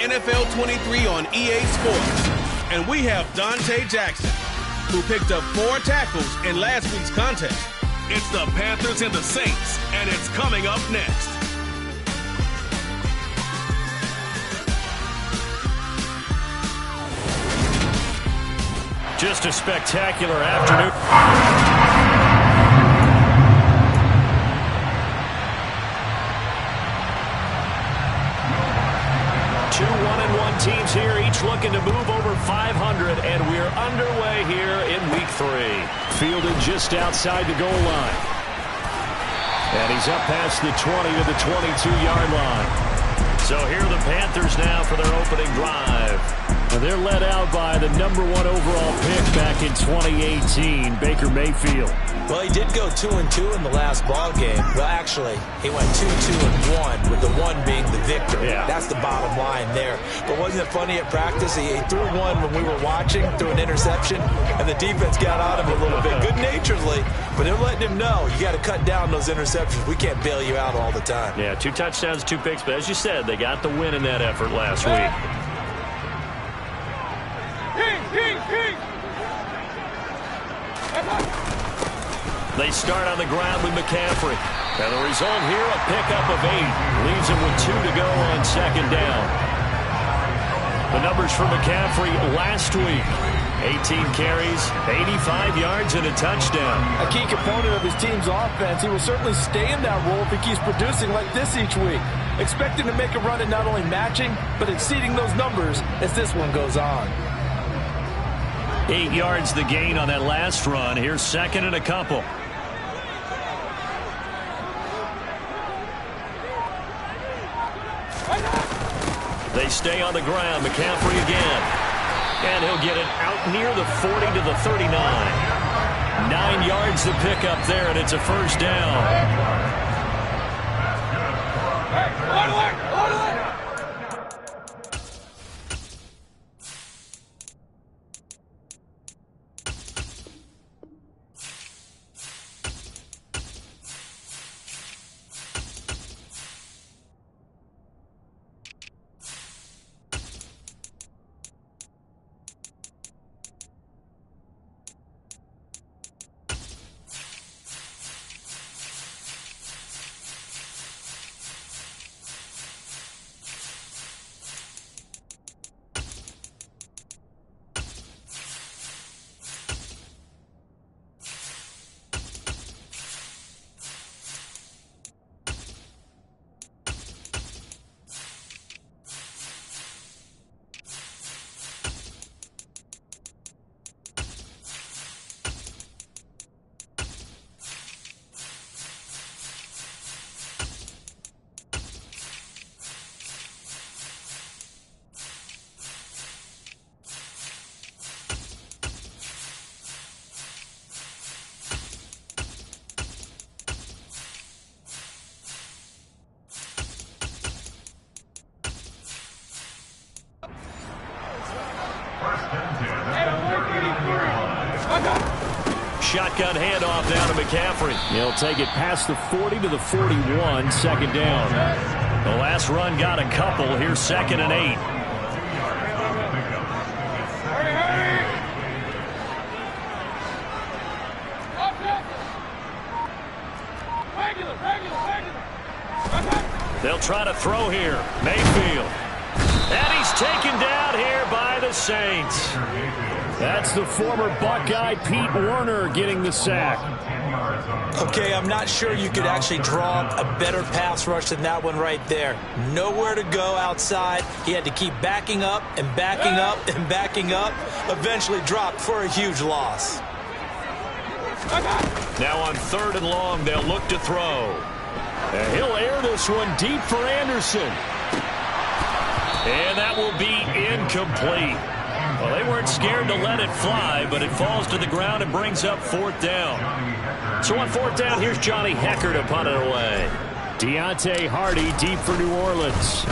NFL 23 on EA Sports. And we have Dante Jackson, who picked up 4 tackles in last week's contest. It's the Panthers and the Saints, and it's coming up next. Just a spectacular afternoon. 2 1-1 teams here, each looking to move over 500, and we're underway here in week 3. Fielded just outside the goal line. And he's up past the 20 to the 22-yard line. So here are the Panthers now for their opening drive. And they're led out by the #1 overall pick back in 2018, Baker Mayfield. Well, he did go 2-2 in the last ball game. Well, actually, he went 2-2-1, with the 1 being the victory. Yeah. That's the bottom line there. But wasn't it funny at practice? He threw one when we were watching, threw an interception, and the defense got on him a little bit, good-naturedly. But they're letting him know, you got to cut down those interceptions. We can't bail you out all the time. Yeah, 2 touchdowns, 2 picks. But as you said, they got the win in that effort last week. They start on the ground with McCaffrey. And the result here, a pickup of 8. Leaves him with 2 to go on second down. The numbers for McCaffrey last week. 18 carries, 85 yards, and a touchdown. A key component of his team's offense. He will certainly stay in that role if he keeps producing like this each week. Expecting to make a run at not only matching, but exceeding those numbers as this one goes on. 8 yards the gain on that last run. Here's second and a couple. They stay on the ground. McCaffrey again. And he'll get it out near the 40 to the 39. 9 yards to pick up there, and it's a first down. Shotgun handoff down to McCaffrey. He'll take it past the 40 to the 41, second down. The last run got a couple. Here's second and 8. They'll try to throw here. Mayfield. And he's taken down here by the Saints. That's the former Buckeye Pete Werner getting the sack. Okay, I'm not sure you could actually draw a better pass rush than that one right there. Nowhere to go outside. He had to keep backing up and backing up and backing up. Eventually dropped for a huge loss. Now on 3rd and long, they'll look to throw. And he'll air this one deep for Anderson. And that will be incomplete. Well, they weren't scared to let it fly, but it falls to the ground and brings up 4th down. So on 4th down, here's Johnny Hecker to punt it away. Deontay Hardy deep for New Orleans.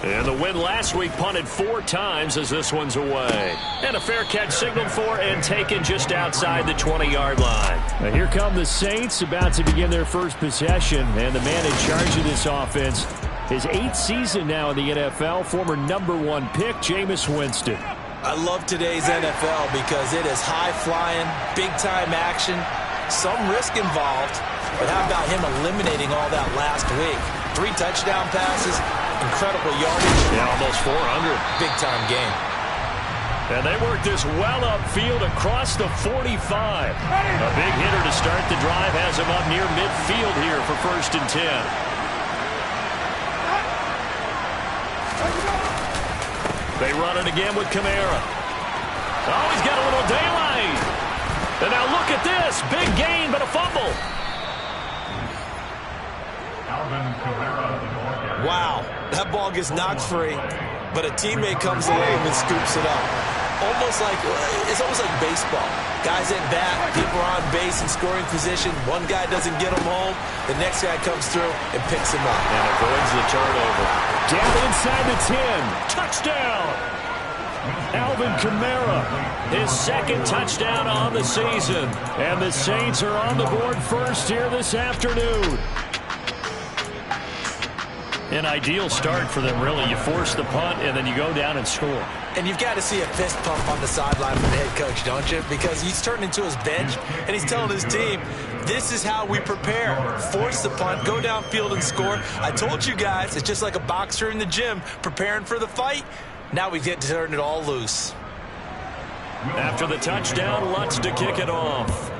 And the win last week punted 4 times as this one's away. And a fair catch signaled for and taken just outside the 20-yard line. Now here come the Saints about to begin their first possession. And the man in charge of this offense His 8th season now in the NFL, former #1 pick, Jameis Winston. I love today's NFL because it is high-flying, big-time action, some risk involved. But how about him eliminating all that last week? 3 touchdown passes, incredible yardage. Yeah, almost 400. Big-time game. And they work this well upfield across the 45. A big hitter to start the drive has him up near midfield here for 1st and 10. They run it again with Kamara. Oh, he's got a little daylight. And now look at this. Big gain, but a fumble. Wow, that ball gets knocked free, but a teammate comes along and scoops it up. It's almost like baseball. Guys at bat, people are on base in scoring position. One guy doesn't get him home. The next guy comes through and picks him up. And avoids the turnover. Down inside the 10. Touchdown. Alvin Kamara, his 2nd touchdown on the season. And the Saints are on the board first here this afternoon. An ideal start for them, really. You force the punt, and then you go down and score. And you've got to see a fist pump on the sideline from the head coach, don't you? Because he's turned into his bench, and he's telling his team, this is how we prepare. Force the punt, go downfield and score. I told you guys, it's just like a boxer in the gym preparing for the fight. Now we get to turn it all loose. After the touchdown, Lutz to kick it off.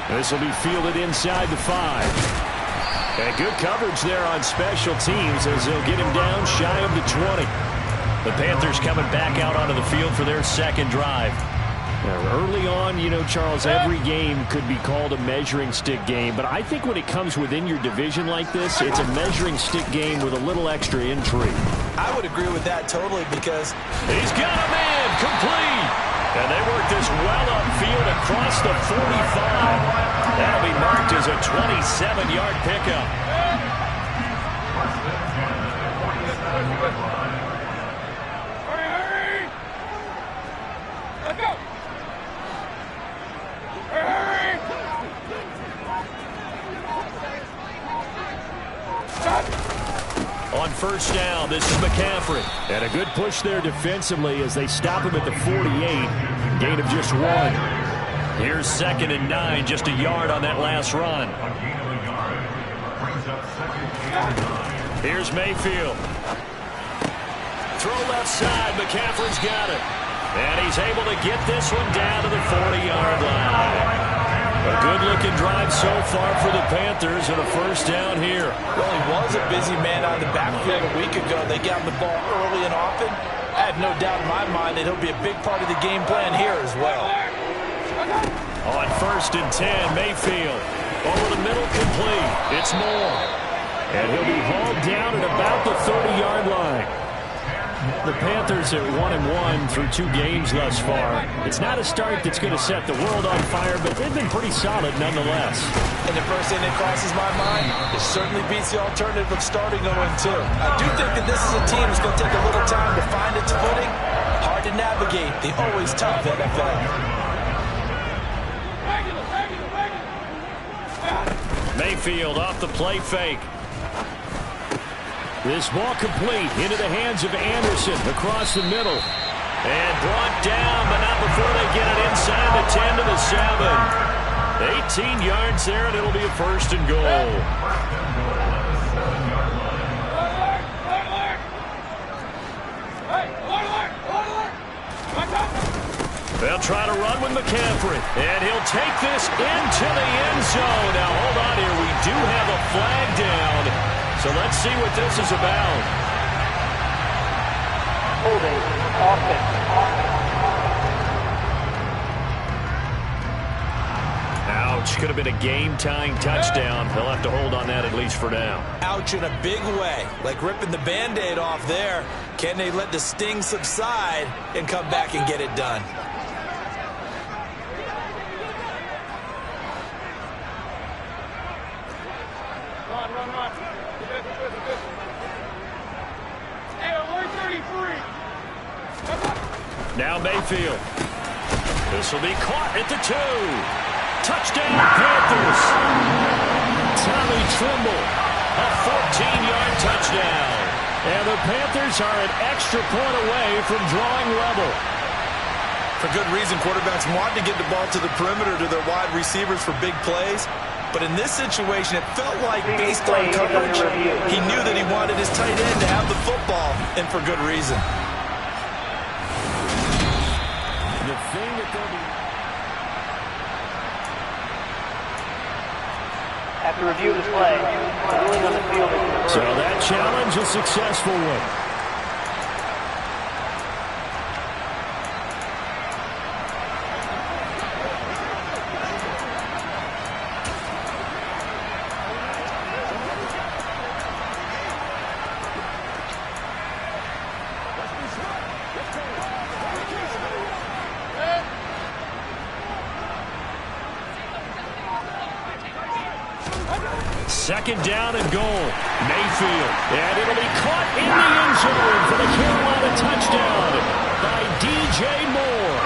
This will be fielded inside the 5. And good coverage there on special teams as they'll get him down shy of the 20. The Panthers coming back out onto the field for their 2nd drive. Now, early on, you know, Charles, every game could be called a measuring stick game. But I think when it comes within your division like this, it's a measuring stick game with a little extra intrigue. I would agree with that totally because he's got a man complete. And they work this well upfield across the 45. That'll be marked as a 27-yard pickup. Let's go. On 1st down, this is McCaffrey. And a good push there defensively as they stop him at the 48. Gain of just 1. Here's 2nd and 9, just a yard on that last run. Here's Mayfield. Throw left side, McCaffrey's got it. And he's able to get this one down to the 40-yard line. A good-looking drive so far for the Panthers and a 1st down here. Well, he was a busy man out of the backfield a week ago. They got him the ball early and often. I have no doubt in my mind that he'll be a big part of the game plan here as well. On 1st and 10, Mayfield. Over the middle, complete. It's Moore. And he'll be hauled down at about the 30-yard line. The Panthers are 1-1 through 2 games thus far. It's not a start that's going to set the world on fire, but they've been pretty solid nonetheless. And the first thing that crosses my mind, it certainly beats the alternative of starting 0-2. I do think that this is a team that's going to take a little time to find its footing. Hard to navigate the always tough NFL. Mayfield off the play fake. This ball complete into the hands of Anderson across the middle. And brought down, but not before they get it inside the 10 to the 7. 18 yards there, and it'll be a 1st and goal. They'll try to run with McCaffrey. And he'll take this into the end zone. Now, hold on here. We do have a flag down. So let's see what this is about. Holding, offense. Ouch. Could have been a game-tying touchdown. They'll have to hold on that at least for now. Ouch in a big way. Like ripping the Band-Aid off there. Can they let the sting subside and come back and get it done? Run. Hey, alert 33. Now Mayfield. This will be caught at the 2. Touchdown, Panthers. Tommy Tremble. A 14-yard touchdown. And the Panthers are an extra point away from drawing level. For good reason, quarterbacks want to get the ball to the perimeter to their wide receivers for big plays. But in this situation, it felt like based on coverage, he knew that he wanted his tight end to have the football, and for good reason. The thing that they'll be... After review of this play, the ruling on the field is... So that challenge, a successful one. Second down and goal. Mayfield. And it'll be caught in the end zone for the Carolina touchdown by DJ Moore.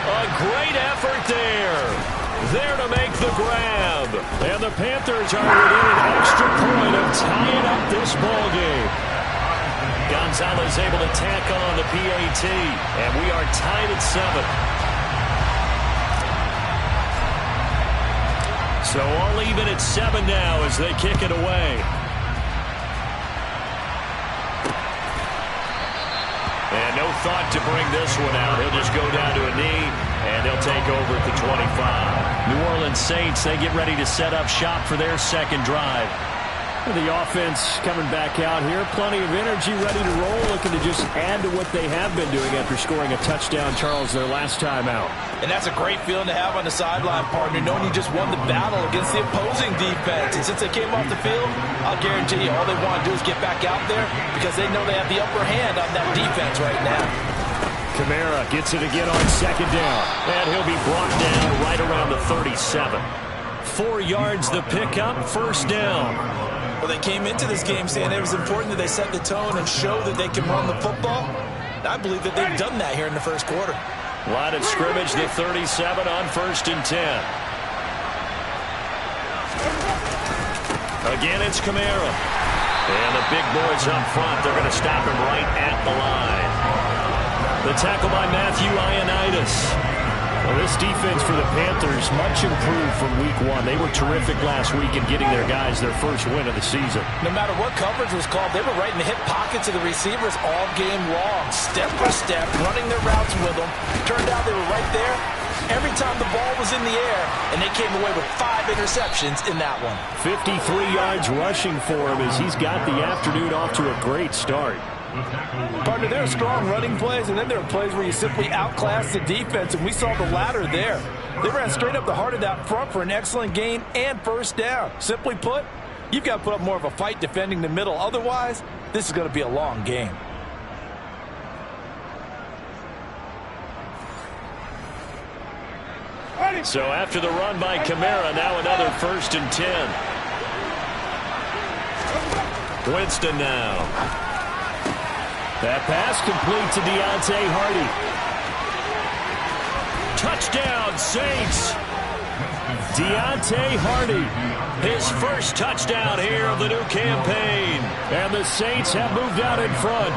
A great effort there. There to make the grab. And the Panthers are within an extra point of tying up this ball game. Gonzalez able to tack on the PAT. And we are tied at 7. So all even at 7 now as they kick it away. And no thought to bring this one out. He'll just go down to a knee, and they'll take over at the 25. New Orleans Saints, they get ready to set up shop for their second drive. The offense coming back out here. Plenty of energy, ready to roll, looking to just add to what they have been doing after scoring a touchdown, Charles, their last time out. And that's a great feeling to have on the sideline, partner, knowing you just won the battle against the opposing defense. And since they came off the field, I'll guarantee you all they want to do is get back out there because they know they have the upper hand on that defense right now. Kamara gets it again on second down. And he'll be brought down right around the 37. 4 yards the pickup, first down. Well, they came into this game saying it was important that they set the tone and show that they can run the football. I believe that they've done that here in the first quarter. Line of scrimmage, the 37 on 1st and 10. Again, it's Kamara. And the big boys up front, they're going to stop him right at the line. The tackle by Matthew Ioannidis. Well, this defense for the Panthers, much improved from week 1. They were terrific last week in getting their guys their first win of the season. No matter what coverage was called, they were right in the hip pockets of the receivers all game long, step for step, running their routes with them. Turned out they were right there every time the ball was in the air, and they came away with 5 interceptions in that one. 53 yards rushing for him as he's got the afternoon off to a great start. Partner, there are strong running plays, and then there are plays where you simply outclass the defense, and we saw the latter there. They ran straight up the heart of that front for an excellent gain and first down. Simply put, you've got to put up more of a fight defending the middle. Otherwise, this is going to be a long game. So after the run by Kamara, now another 1st and 10. Winston now. That pass complete to Deontay Hardy. Touchdown, Saints. Deontay Hardy, his first touchdown here of the new campaign. And the Saints have moved out in front.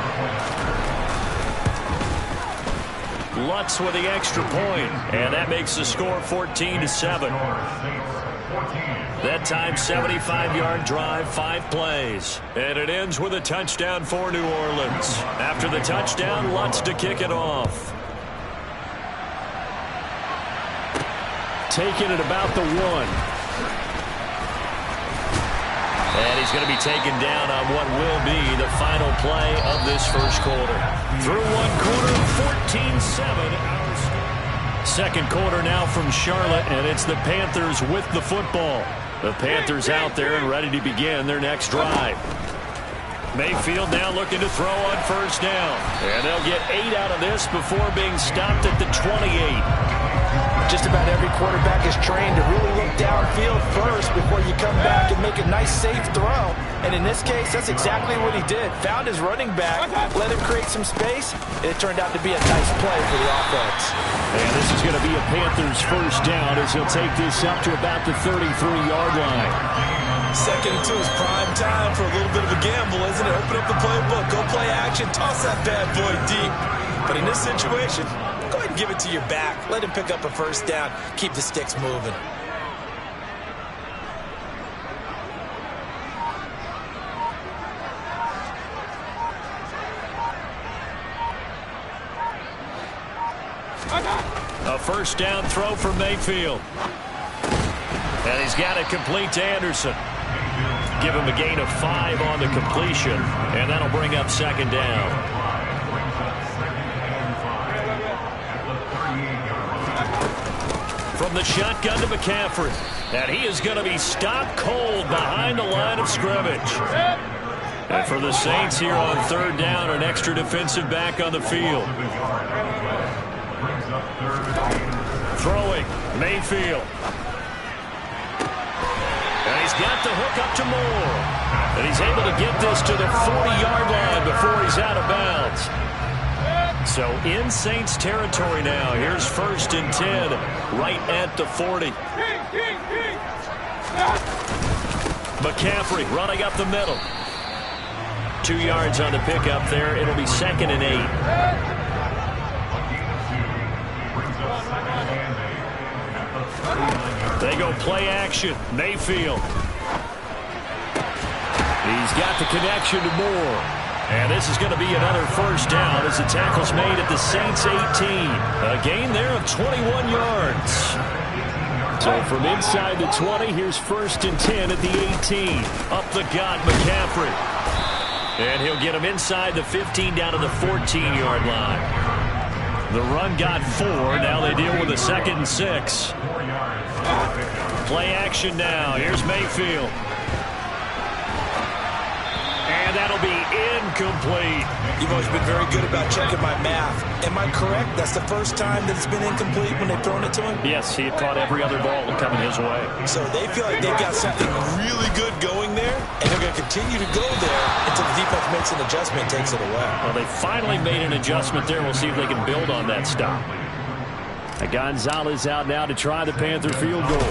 Lutz with the extra point, and that makes the score 14-7. That time, 75-yard drive, 5 plays. And it ends with a touchdown for New Orleans. After the touchdown, Lutz to kick it off. Taking it about the 1. And he's going to be taken down on what will be the final play of this first quarter. Through 1 quarter, 14-7. Second quarter now from Charlotte, and it's the Panthers with the football. The Panthers out there and ready to begin their next drive. Mayfield now looking to throw on first down. And they'll get 8 out of this before being stopped at the 28. Just about every quarterback is trained to really look downfield first before you come back and make a nice, safe throw. And in this case, that's exactly what he did. Found his running back, let him create some space, and it turned out to be a nice play for the offense. And this is going to be a Panthers first down as he'll take this up to about the 33-yard line. Second and 2 is prime time for a little bit of a gamble, isn't it? Open up the playbook, go play action, toss that bad boy deep. But in this situation, go ahead and give it to your back. Let him pick up a first down. Keep the sticks moving. A first down throw for Mayfield. And he's got it complete to Anderson. Give him a gain of 5 on the completion, and that'll bring up second down. From the shotgun to McCaffrey. And he is going to be stopped cold behind the line of scrimmage. And for the Saints here on third down, an extra defensive back on the field. Throwing, Mayfield. And he's got the hook up to Moore. And he's able to get this to the 40-yard line before he's out of bounds. So in Saints territory now. Here's first and 10 right at the 40. McCaffrey running up the middle. 2 yards on the pickup there. It'll be second and 8. They go play action. Mayfield. He's got the connection to Moore. And this is going to be another first down as the tackle's made at the Saints 18. A gain there of 21 yards. So from inside the 20, here's first and 10 at the 18. Up the gut, McCaffrey. And he'll get him inside the 15 down to the 14-yard line. The run got 4. Now they deal with a second and 6. Play action now. Here's Mayfield. And that'll be incomplete. You've always been very good about checking my math. Am I correct? That's the first time that it's been incomplete when they've thrown it to him? Yes, he had caught every other ball coming his way. So they feel like they've got something really good going there, and they're going to continue to go there until the defense makes an adjustment and takes it away. Well, they finally made an adjustment there. We'll see if they can build on that stop. Gonzalez out now to try the Panther field goal.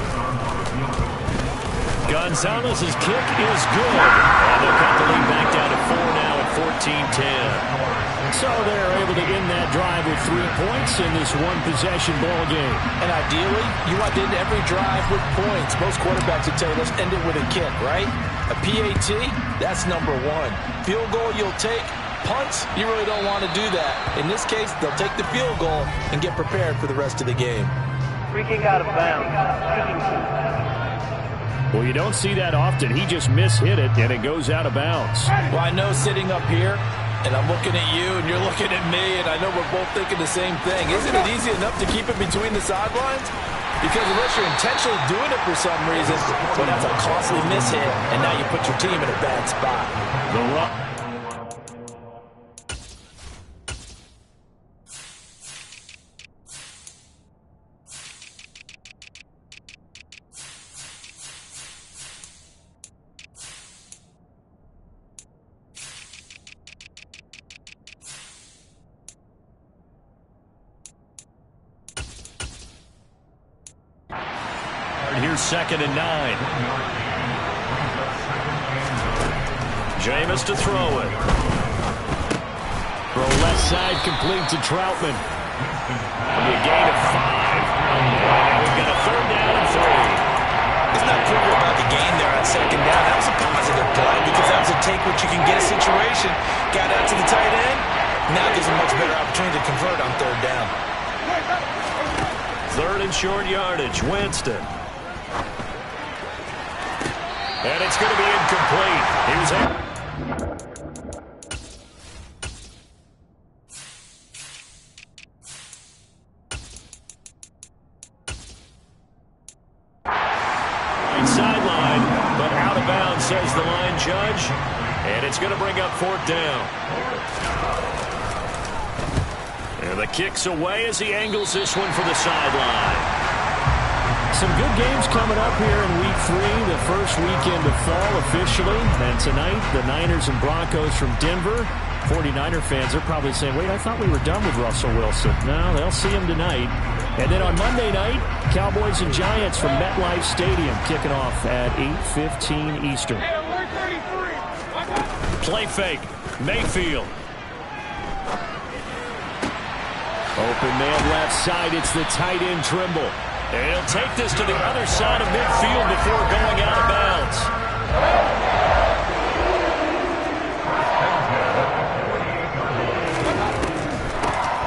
Gonzalez's kick is good. And they'll cut the lead back down to 4 now at 14-10. So they're able to end that drive with 3 points in this one-possession ball game. And ideally, you want to end every drive with points. Most quarterbacks would tell you, let's end it with a kick, right? A PAT, that's number 1. Field goal you'll take. Punts, you really don't want to do that. In this case, they'll take the field goal and get prepared for the rest of the game. Free kick out of bounds. Well, you don't see that often. He just mishit it, and it goes out of bounds. Well, I know sitting up here, and I'm looking at you, and you're looking at me, and I know we're both thinking the same thing. Isn't it easy enough to keep it between the sidelines? Because unless you're intentionally doing it for some reason, well, that's a costly mishit, and now you put your team in a bad spot. The run. Here's second and 9. Jameis to throw it. Throw left side complete to Troutman. It'll be a gain of 5. And we've got a third down and 3. It's not pretty about the gain there on second down. That was a positive play because that was a take what you can get situation. Got out to the tight end. Now gives a much better opportunity to convert on third down. Third and short yardage. Winston. And it's going to be incomplete. He was in. Sideline, but out of bounds, says the line judge. And it's going to bring up fourth down. And the kick's away as he angles this one for the sideline. Some good games coming up here in Week 3, the first weekend of fall officially. And tonight, the Niners and Broncos from Denver. 49er fans are probably saying, wait, I thought we were done with Russell Wilson. No, they'll see him tonight. And then on Monday night, Cowboys and Giants from MetLife Stadium kicking off at 8:15 Eastern. Play fake. Mayfield. Open man left side. It's the tight end Trimble. And he'll take this to the other side of midfield before going out of bounds.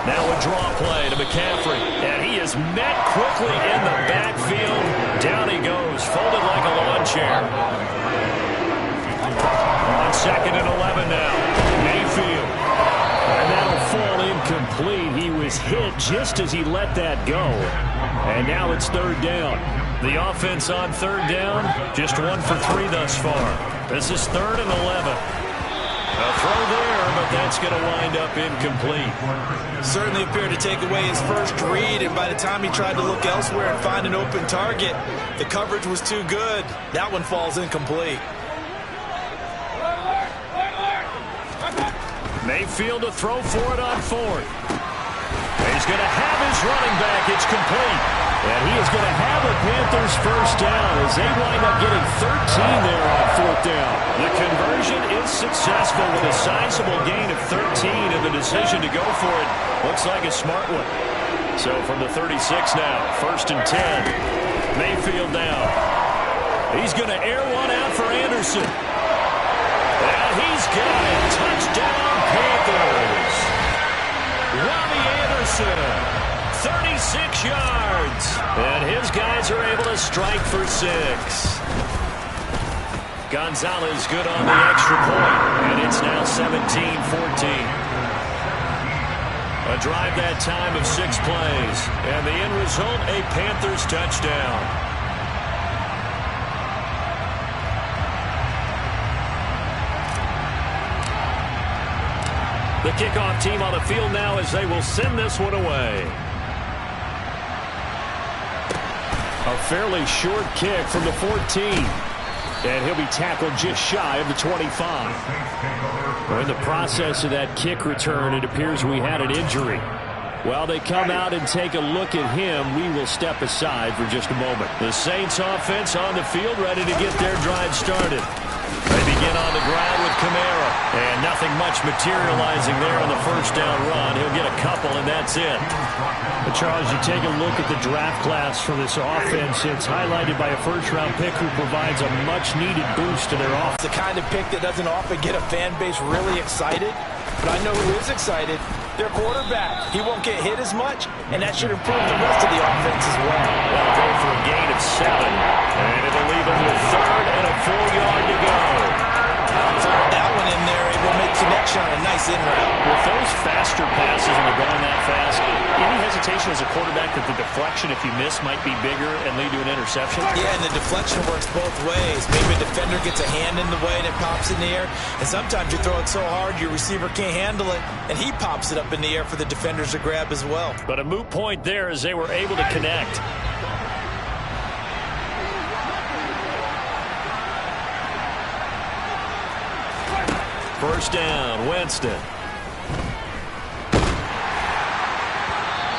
Now a draw play to McCaffrey. And he is met quickly in the backfield. Down he goes, folded like a lawn chair. On 2nd and 11 now. Mayfield. And that'll fall incomplete. He was hit just as he let that go. And now it's 3rd down. The offense on 3rd down, just 1 for 3 thus far. This is 3rd and 11. A throw there, but that's going to wind up incomplete. Certainly appeared to take away his first read, and by the time he tried to look elsewhere and find an open target, the coverage was too good. That one falls incomplete. Mayfield to throw for it on 4th. He's going to have his running back. It's complete. And he is going to have a Panthers first down as they wind up getting 13 there on 4th down. The conversion is successful with a sizable gain of 13, and the decision to go for it looks like a smart one. So from the 36 now, 1st and 10. Mayfield now. He's going to air one out for Anderson. And he's got it. Touchdown, Panthers. Robbie Anderson. 36 yards. And his guys are able to strike for 6. Gonzalez good on the extra point. And it's now 17-14. A drive that time of 6 plays. And the end result, a Panthers touchdown. The kickoff team on the field now as they will send this one away. A fairly short kick from the 14. And he'll be tackled just shy of the 25. Well, in the process of that kick return, it appears we had an injury. While they come out and take a look at him, we will step aside for just a moment. The Saints offense on the field ready to get their drive started. They begin on the ground with Kamara. And nothing much materializing there on the first down run. He'll get a couple, and that's it. But Charles, you take a look at the draft class for this offense. It's highlighted by a first-round pick who provides a much-needed boost to their offense. It's the kind of pick that doesn't often get a fan base really excited. But I know who is excited. Their quarterback. He won't get hit as much, and that should improve the rest of the offense as well. They'll go for a gain of 7. And it'll leave them with 3rd and a full yard to go. Fired that one in there. Able to make connection on a nice in route. With those faster passes when they're going that fast, any hesitation as a quarterback that the deflection, if you miss, might be bigger and lead to an interception? Yeah, and the deflection works both ways. Maybe a defender gets a hand in the way and it pops in the air. And sometimes you throw it so hard your receiver can't handle it, and he pops it up in the air for the defenders to grab as well. But a moot point there as they were able to connect. First down, Winston.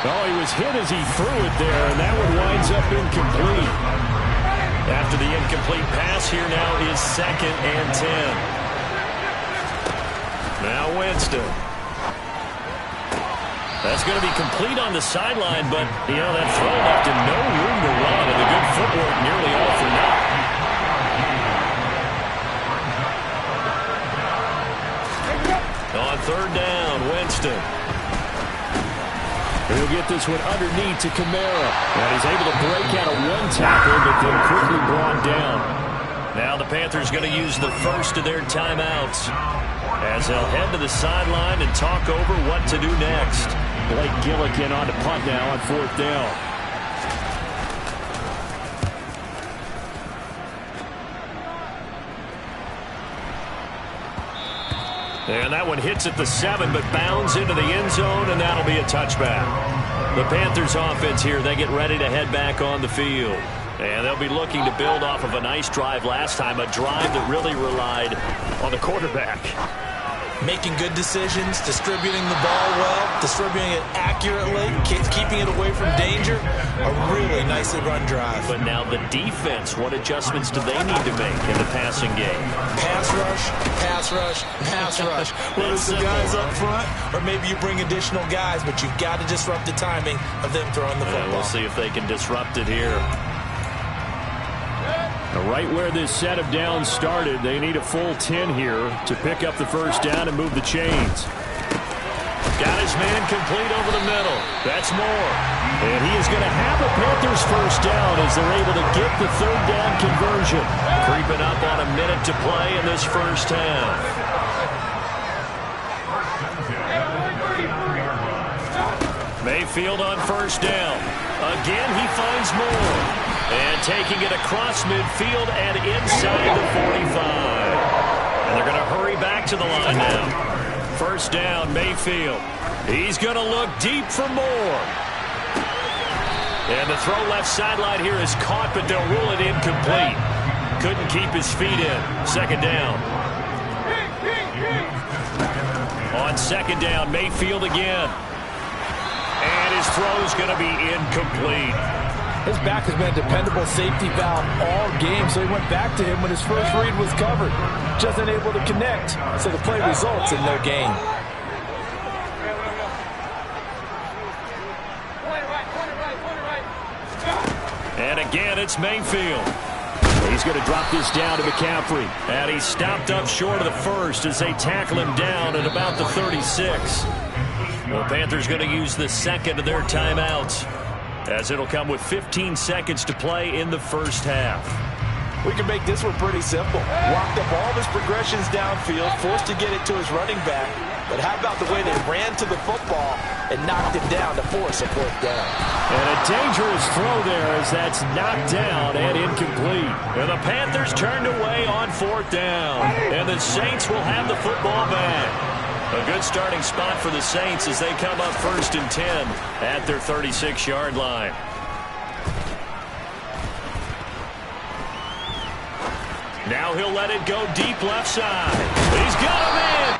Oh, he was hit as he threw it there, and that one winds up incomplete. After the incomplete pass, here now is 2nd and 10. Now Winston. That's going to be complete on the sideline, but, you know, that throw left him no room to run, and the good footwork nearly all for naught. On 3rd down, Winston. He'll get this one underneath to Kamara. And he's able to break out of one tackle, but then quickly brought down. Now the Panthers going to use the first of their timeouts as they'll head to the sideline and talk over what to do next. Blake Gillikin on to punt now on 4th down. And that one hits at the 7, but bounds into the end zone, and that'll be a touchback. The Panthers offense here, they get ready to head back on the field. And they'll be looking to build off of a nice drive last time, a drive that really relied on the quarterback. Making good decisions, distributing the ball well, distributing it accurately, keeping it away from danger. A really nicely run drive. But now the defense, what adjustments do they need to make in the passing game? Pass rush, pass rush, pass rush. Whether it's the guys up front or maybe you bring additional guys, but you've got to disrupt the timing of them throwing the football. We'll see if they can disrupt it here. Right where this set of downs started, they need a full 10 here to pick up the first down and move the chains. Got his man complete over the middle. That's Moore. And he is going to have a Panthers first down as they're able to get the third down conversion. Creeping up on a minute to play in this first half. Mayfield on first down. Again, he finds Moore. And taking it across midfield and inside the 45. And they're going to hurry back to the line now. First down, Mayfield. He's going to look deep for Moore. And the throw left sideline here is caught, but they'll rule it incomplete. Couldn't keep his feet in. Second down. On second down, Mayfield again. And his throw is going to be incomplete. His back has been a dependable safety valve all game, so he went back to him when his first read was covered. Just unable to connect, so the play results in no gain. And again, it's Mayfield. He's going to drop this down to McCaffrey. And he's stopped up short of the first as they tackle him down at about the 36. Well, Panthers going to use the second of their timeouts, as it'll come with 15 seconds to play in the first half. We can make this one pretty simple. Walked up all of his progressions downfield, forced to get it to his running back. But how about the way they ran to the football and knocked him down to force a fourth down? And a dangerous throw there as that's knocked down and incomplete. And the Panthers turned away on fourth down. And the Saints will have the football back. A good starting spot for the Saints as they come up first and 10 at their 36-yard line. Now he'll let it go deep left side. He's got him in.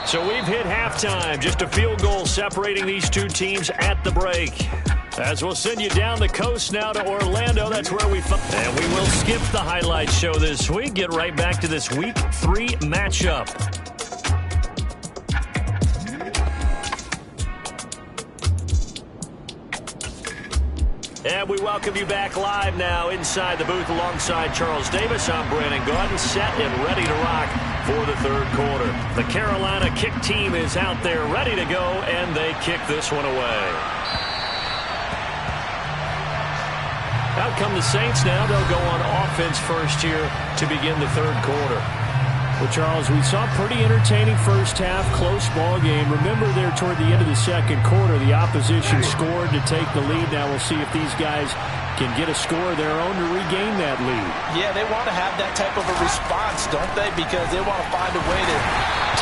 So we've hit halftime. Just a field goal separating these two teams at the break. As we'll send you down the coast now to Orlando. That's where we find. And we will skip the highlight show this week. Get right back to this Week 3 matchup. And we welcome you back live now inside the booth alongside Charles Davis. I'm Brandon Gaudin, set and ready to rock for the third quarter. The Carolina kick team is out there ready to go, and they kick this one away. Out come the Saints now. They'll go on offense first here to begin the third quarter. Well, Charles, we saw a pretty entertaining first half, close ball game. Remember there toward the end of the second quarter, the opposition scored to take the lead. Now we'll see if these guys can get a score of their own to regain that lead. Yeah, they want to have that type of a response, don't they? Because they want to find a way to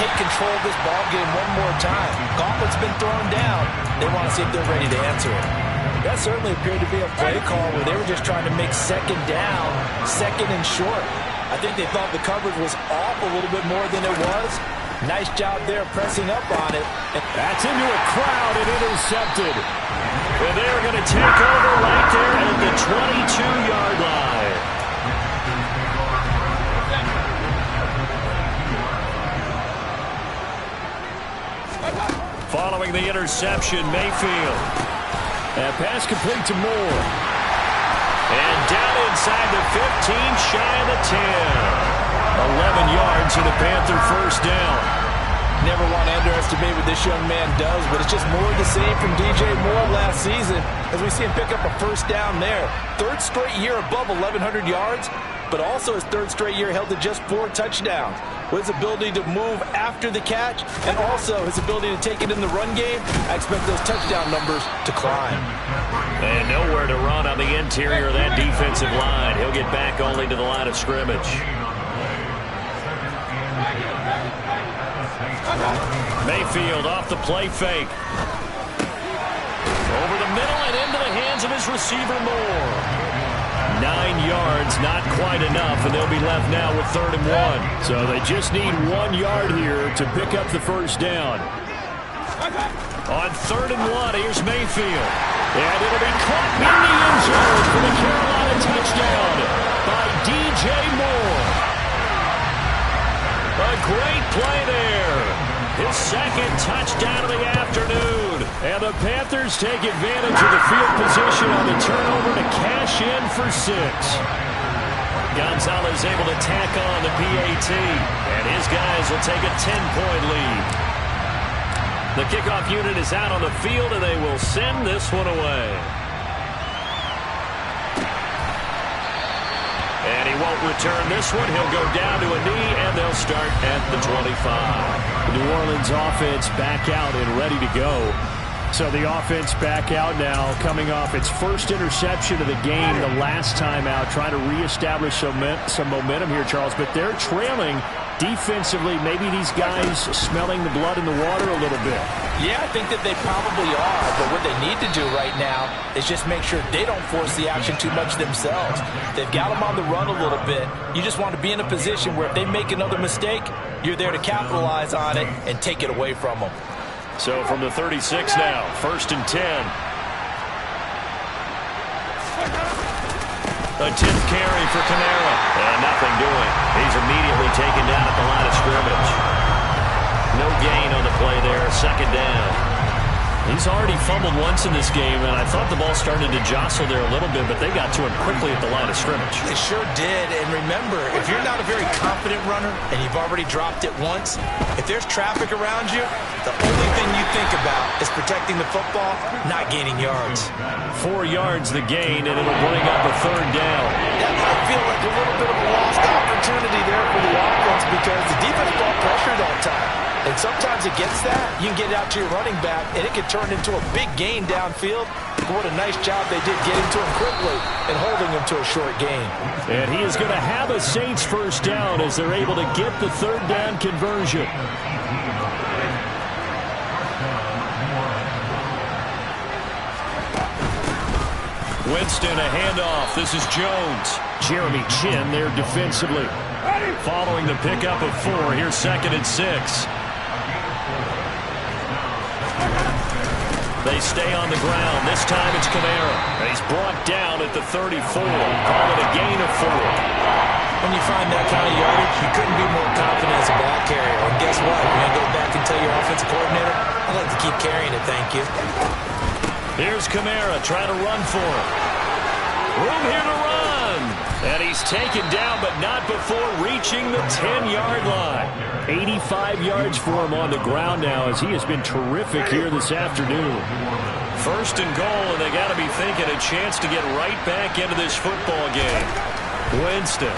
take control of this ball game one more time. Gauntlet's been thrown down. They want to see if they're ready to answer it. That certainly appeared to be a play call where they were just trying to make second down, second and short. I think they thought the coverage was off a little bit more than it was. Nice job there pressing up on it. That's into a crowd and intercepted. And they're going to take over right there at the 22-yard line. Following the interception, Mayfield. That pass complete to Moore. And down inside the 15, shy of the 10. 11 yards and a Panther first down. Never want to underestimate what this young man does, but it's just more of the same from DJ Moore last season as we see him pick up a first down there. Third straight year above 1,100 yards, but also his third straight year held to just 4 touchdowns. With his ability to move after the catch and also his ability to take it in the run game, I expect those touchdown numbers to climb. And nowhere to run on the interior of that defensive line. He'll get back only to the line of scrimmage. Mayfield off the play fake. Over the middle and into the hands of his receiver Moore. 9 yards, not quite enough, and they'll be left now with 3rd and 1. So they just need 1 yard here to pick up the first down. On 3rd and 1, here's Mayfield. And it'll be caught in the end zone for the Carolina touchdown by DJ Moore. A great play there. His second touchdown of the afternoon. And the Panthers take advantage of the field position on the turnover to cash in for 6. Gonzalez able to tack on the PAT. And his guys will take a 10-point lead. The kickoff unit is out on the field, and they will send this one away. And he won't return this one. He'll go down to a knee, and they'll start at the 25. The New Orleans offense back out and ready to go. So the offense back out now, coming off its first interception of the game the last time out, trying to reestablish some momentum here, Charles. But they're trailing defensively. Maybe these guys smelling the blood in the water a little bit. Yeah, I think that they probably are. But what they need to do right now is just make sure they don't force the action too much themselves. They've got them on the run a little bit. You just want to be in a position where if they make another mistake, you're there to capitalize on it and take it away from them. So from the 36 now, 1st and 10. A 10th carry for Kamara. And nothing doing. He's immediately taken down at the line of scrimmage. No gain on the play there. 2nd down. He's already fumbled once in this game, and I thought the ball started to jostle there a little bit, but they got to him quickly at the line of scrimmage. They sure did. And remember, if you're not a very confident runner and you've already dropped it once, if there's traffic around you, the only thing you think about is protecting the football, not gaining yards. 4 yards the gain, and it'll bring up a 3rd down. That might feel like a little bit of a lost opportunity there for the offense because the defense brought pressure that time. And sometimes against that, you can get it out to your running back, and it can turn into a big gain downfield. But what a nice job they did getting to him quickly and holding him to a short gain. And he is going to have a Saints first down as they're able to get the 3rd down conversion. Winston, a handoff. This is Jones. Jeremy Chin there defensively. Following the pickup of 4, here's 2nd and 6. They stay on the ground. This time it's Kamara. And he's brought down at the 34. Call it a gain of 4. When you find that kind of yardage, you couldn't be more confident as a ball carrier. And guess what? You're going to go back and tell your offensive coordinator, I'd like to keep carrying it, thank you. Here's Kamara trying to run for it. Room here to run. And he's taken down, but not before reaching the 10-yard line. 85 yards for him on the ground now, as he has been terrific here this afternoon. First and goal, and they got to be thinking a chance to get right back into this football game. Winston.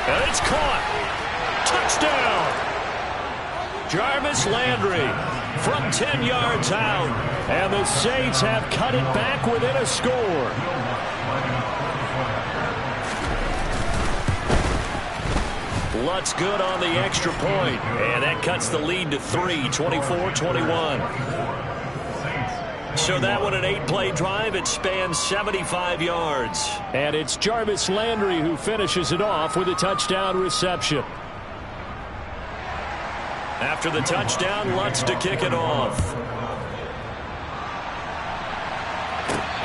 And it's caught. Touchdown. Jarvis Landry from 10 yards out. And the Saints have cut it back within a score. Lutz good on the extra point. And that cuts the lead to 3, 24-21. So that one an 8-play drive. It spans 75 yards. And it's Jarvis Landry who finishes it off with a touchdown reception. After the touchdown, Lutz to kick it off.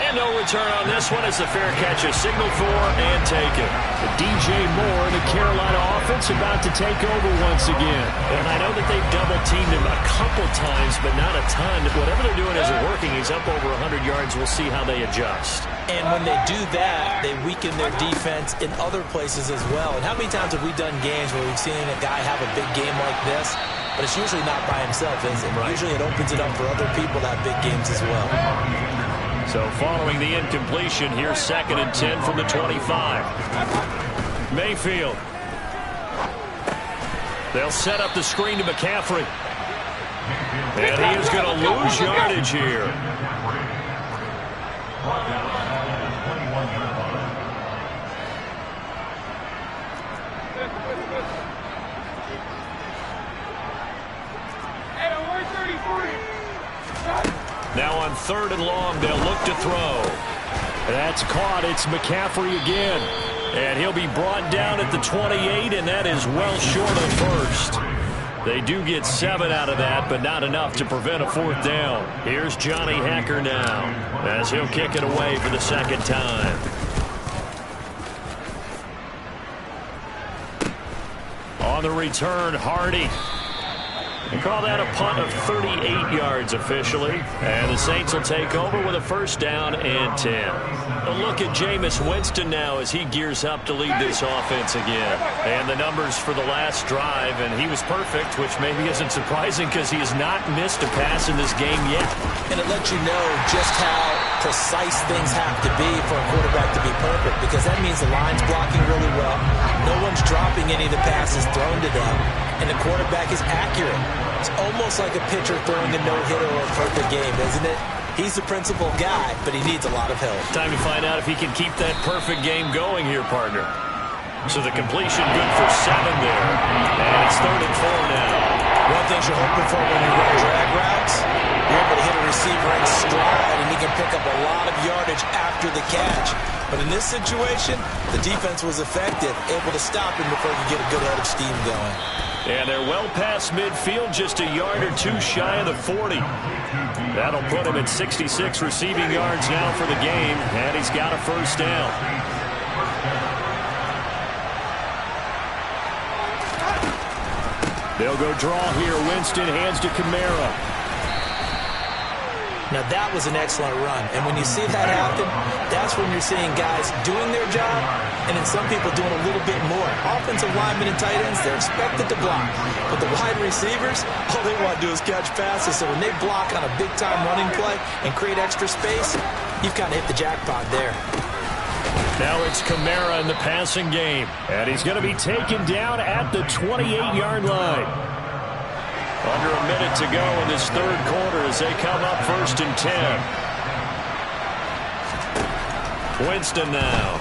And no return on this one as the fair catch is signaled for and taken. DJ Moore, the Carolina offense, about to take over once again. And I know that they've double-teamed him a couple times, but not a ton. Whatever they're doing isn't working. He's up over 100 yards. We'll see how they adjust. And when they do that, they weaken their defense in other places as well. And how many times have we done games where we've seen a guy have a big game like this? But it's usually not by himself, is it? Right. Usually it opens it up for other people to have big games as well. So following the incompletion, here's 2nd and 10 from the 25. Mayfield. They'll set up the screen to McCaffrey. And he is going to lose yardage here. Now on 3rd and long, they'll look to throw. That's caught. It's McCaffrey again. And he'll be brought down at the 28, and that is well short of first. They do get 7 out of that, but not enough to prevent a 4th down. Here's Johnny Hacker now, as he'll kick it away for the 2nd time. On the return, Hardy. They call that a punt of 38 yards officially. And the Saints will take over with a 1st down and 10. A look at Jameis Winston now as he gears up to lead this offense again. And the numbers for the last drive, and he was perfect, which maybe isn't surprising because he has not missed a pass in this game yet. And it lets you know just how precise things have to be for a quarterback to be perfect, because that means the line's blocking really well. No one's dropping any of the passes thrown to them, and the quarterback is accurate. It's almost like a pitcher throwing a no-hitter or a perfect game, isn't it? He's the principal guy, but he needs a lot of help. Time to find out if he can keep that perfect game going here, partner. So the completion good for 7 there. And it's 3rd and 4 now. One thing you're hoping for when you run drag routes, you're able to hit a receiver in stride, and he can pick up a lot of yardage after the catch. But in this situation, the defense was effective, able to stop him before he could get a good head of steam going. And they're well past midfield, just a yard or 2 shy of the 40. That'll put him at 66 receiving yards now for the game, and he's got a 1st down. They'll go draw here. Winston hands to Kamara. Now that was an excellent run, and when you see that happen, that's when you're seeing guys doing their job, and then some people doing a little bit more. Offensive linemen and tight ends, they're expected to block, but the wide receivers, all they want to do is catch passes. So when they block on a big-time running play and create extra space, you've kind of hit the jackpot there. Now it's Kamara in the passing game, and he's going to be taken down at the 28-yard line. Under a minute to go in this 3rd quarter as they come up 1st and 10. Winston now.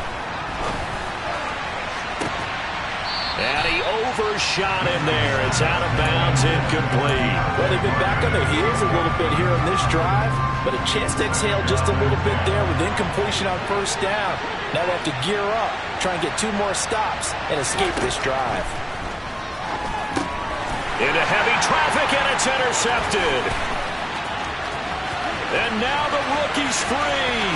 And he overshot him there. It's out of bounds, incomplete. Well, they've been back on their heels a little bit here on this drive, but a chance to exhale just a little bit there with incompletion on 1st down. Now they have to gear up, try and get 2 more stops, and escape this drive. Into heavy traffic, and it's intercepted. And now the rookie's free.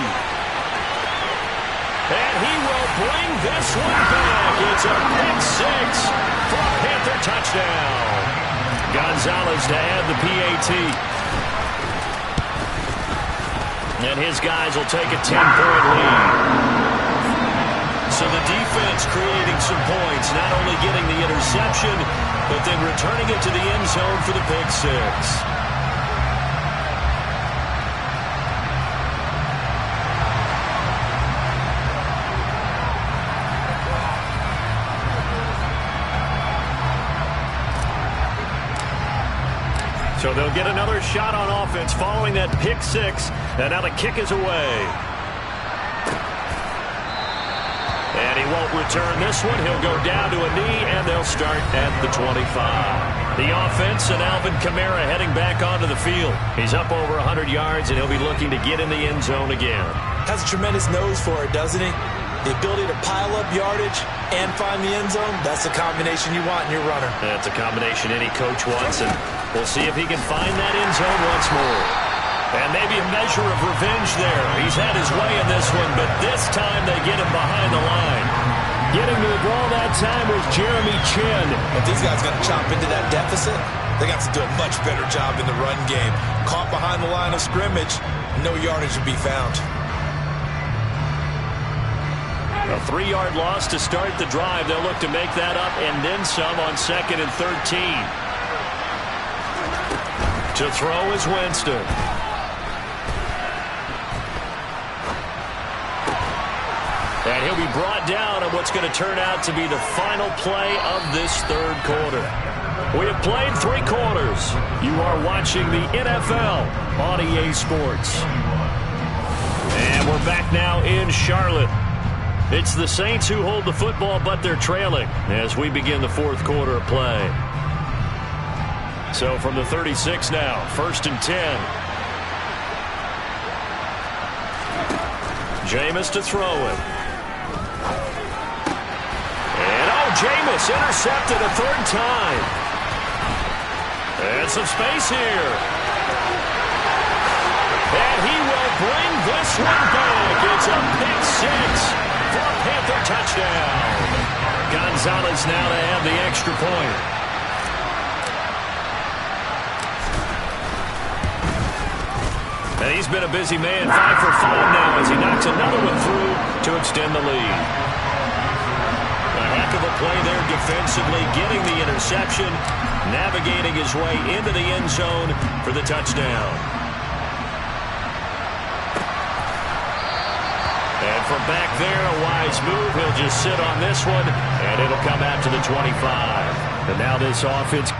And he will bring this one back. It's a pick six for a Panther touchdown. Gonzalez to add the PAT. And his guys will take a 10-point lead. So the defense creating some points, not only getting the interception, but then returning it to the end zone for the pick six. So they'll get another shot on offense following that pick six. And now the kick is away. And he won't return this one. He'll go down to a knee, and they'll start at the 25. The offense and Alvin Kamara heading back onto the field. He's up over 100 yards, and he'll be looking to get in the end zone again. Has a tremendous nose for it, doesn't he? The ability to pile up yardage and find the end zone, that's the combination you want in your runner. That's a combination any coach wants, and we'll see if he can find that end zone once more. And maybe a measure of revenge there. He's had his way in this one, but this time they get him behind the line. Getting to the ball that time was Jeremy Chin. If these guys got to chop into that deficit, they got to do a much better job in the run game. Caught behind the line of scrimmage, no yardage to be found. A 3-yard loss to start the drive. They'll look to make that up and then some on 2nd and 13. To throw is Winston. And he'll be brought down on what's going to turn out to be the final play of this third quarter. We have played 3 quarters. You are watching the NFL on EA Sports. And we're back now in Charlotte. It's the Saints who hold the football, but they're trailing as we begin the fourth quarter of play. So from the 36 now, 1st and 10. Jameis to throw it. And Jameis intercepted a 3rd time. And some space here. And he will bring this one back. It's a pick six for a Panther touchdown. Gonzalez now to have the extra point. And he's been a busy man, 5 for 5 now as he knocks another one through to extend the lead. A heck of a play there defensively, getting the interception, navigating his way into the end zone for the touchdown. And from back there, a wise move. He'll just sit on this one, and it'll come out to the 25. And now this offense.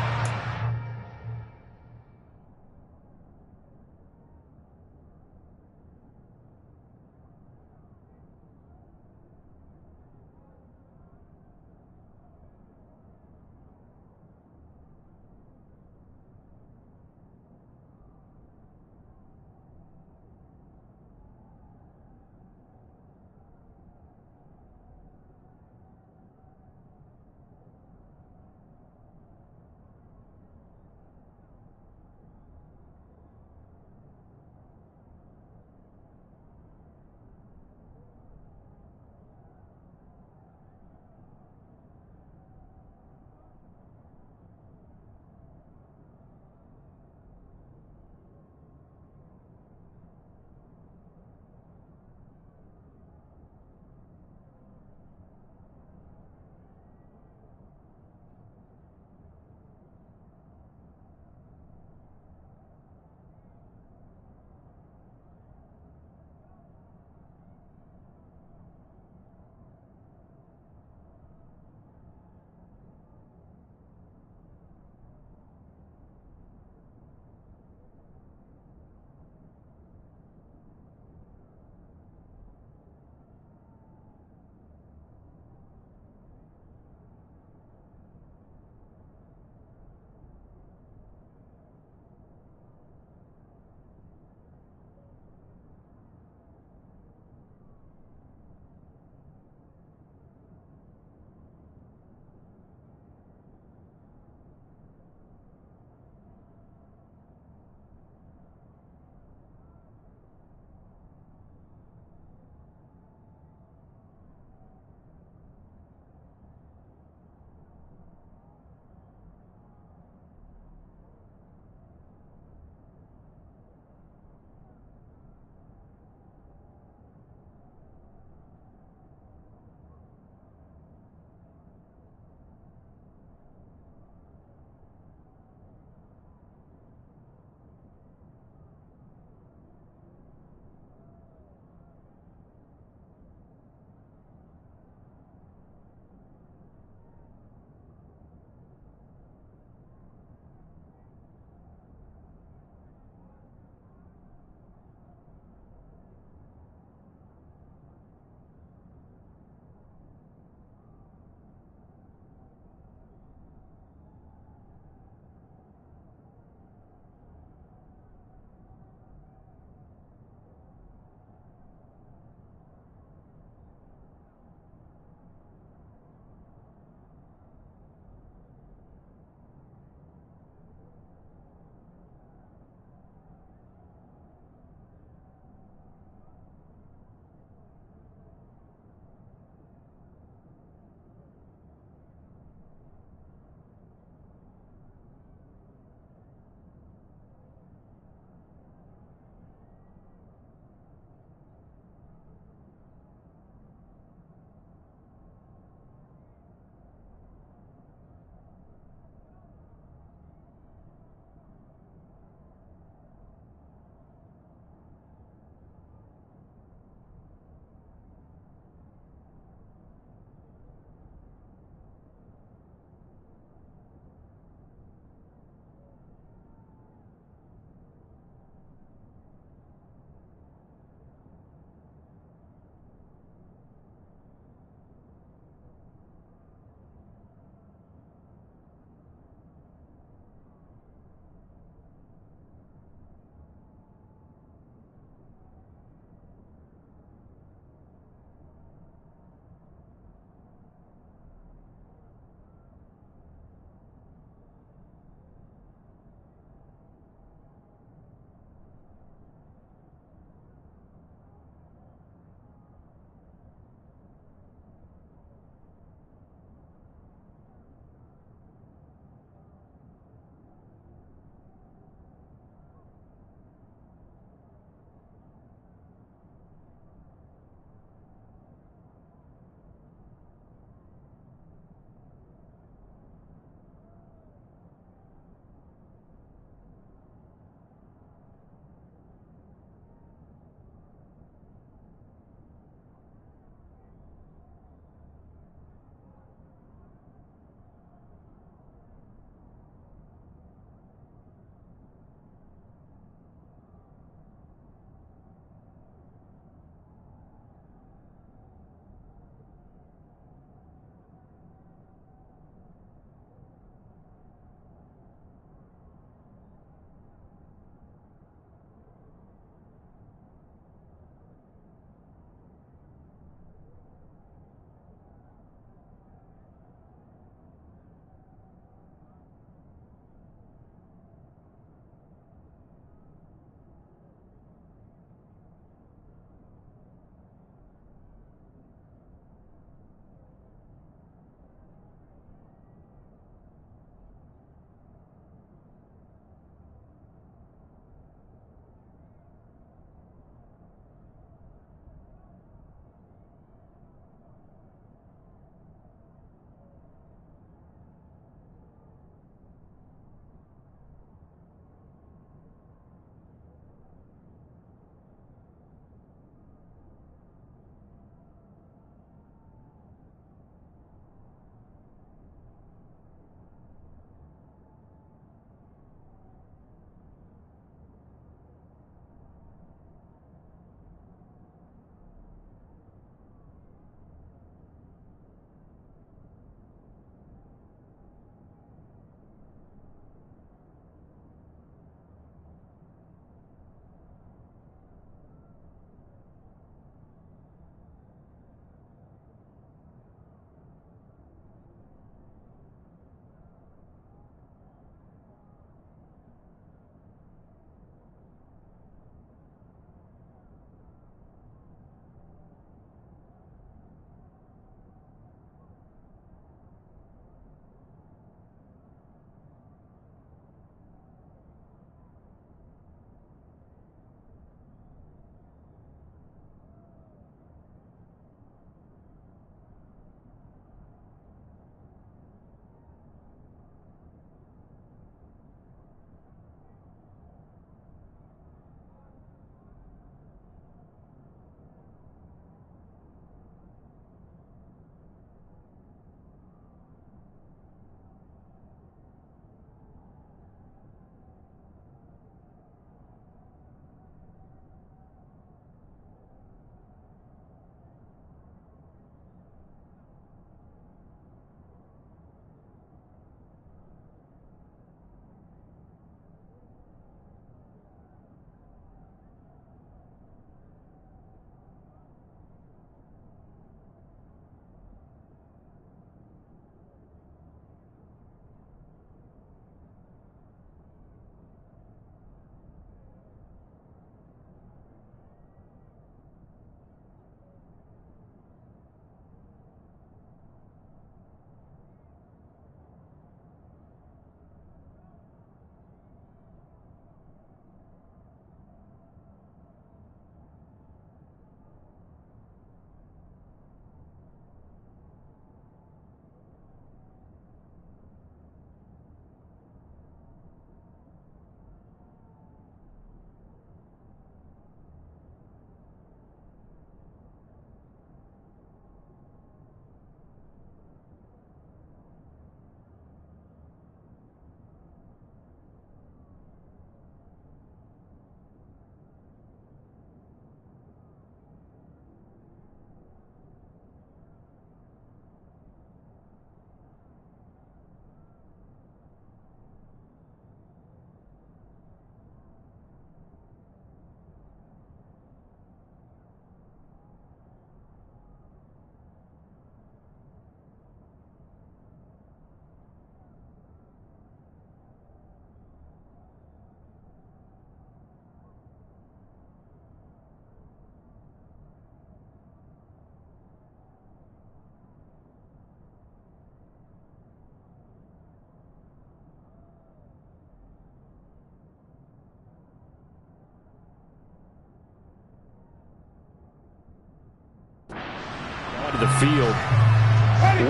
the field.